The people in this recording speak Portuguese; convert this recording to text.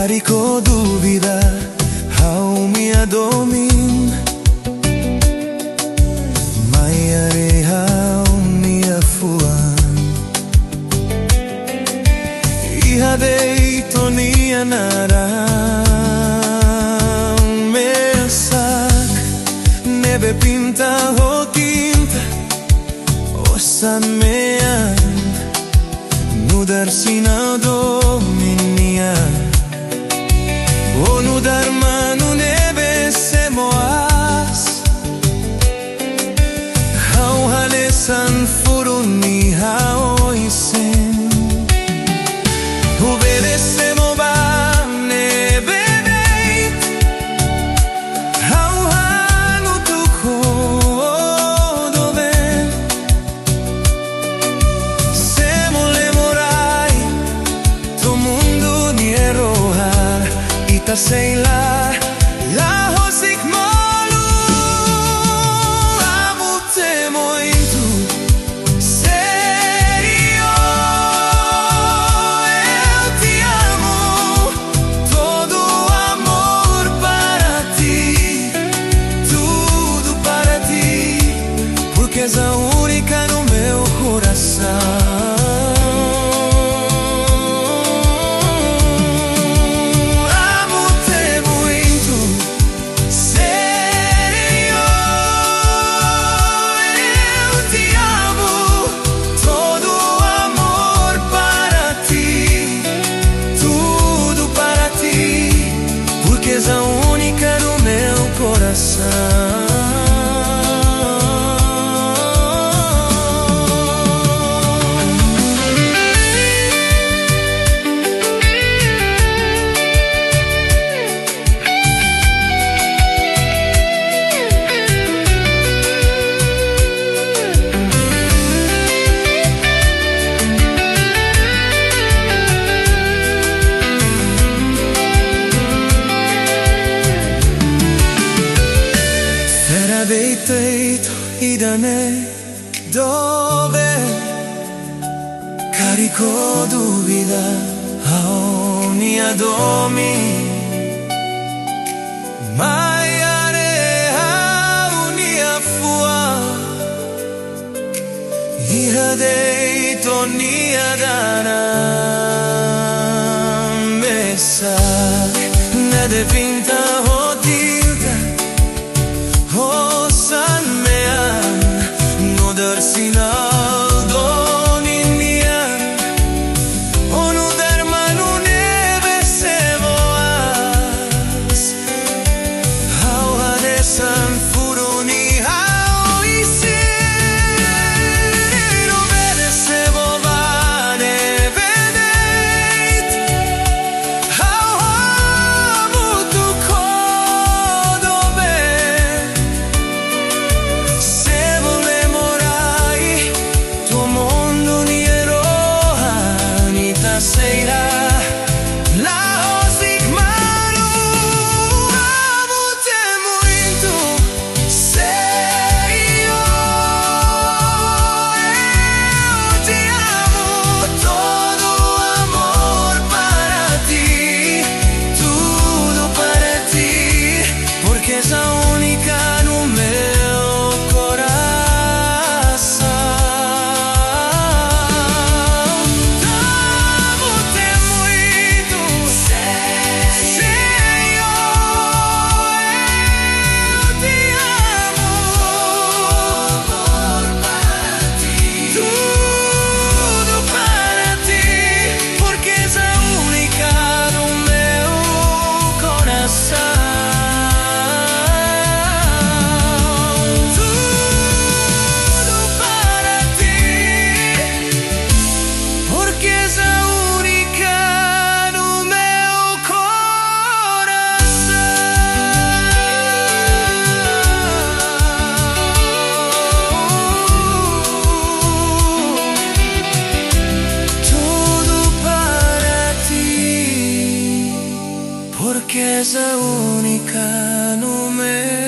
Carico dúvida ao me adomin, mayari ao me afuan, iha deito nia naran mesak, nebe pinta o tinta osan mean, nudar sina dominian. O nudar manu nebe se moas, hau halesan furuni hau isen. Ubedecemo ba nebe beit, hau hanu tuko doven. Semo le morai, to mundo ni erohar. Sei lá, lá hosik molu, amo-te muito, sério, eu te amo, todo amor para ti, tudo para ti, porque és a única no meu coração. És a única no meu coração. Deiteito idane dove carico dúvida ao mi adomi, maiare ao ni afua, iha deito ni adana mesak, nade pinta hotilda osan mean, nudar sinal dominian. O nudar manu nebe se voas, hau hadesan furuni hau isen. Obedece boba nebe deit, hau hamu tu kodoben. Sei lá, lá hosik manu, amo-te muito, sério, eu te amo, todo amor para ti, tudo para ti, porque és a única no meu coração. Porque és a única no meu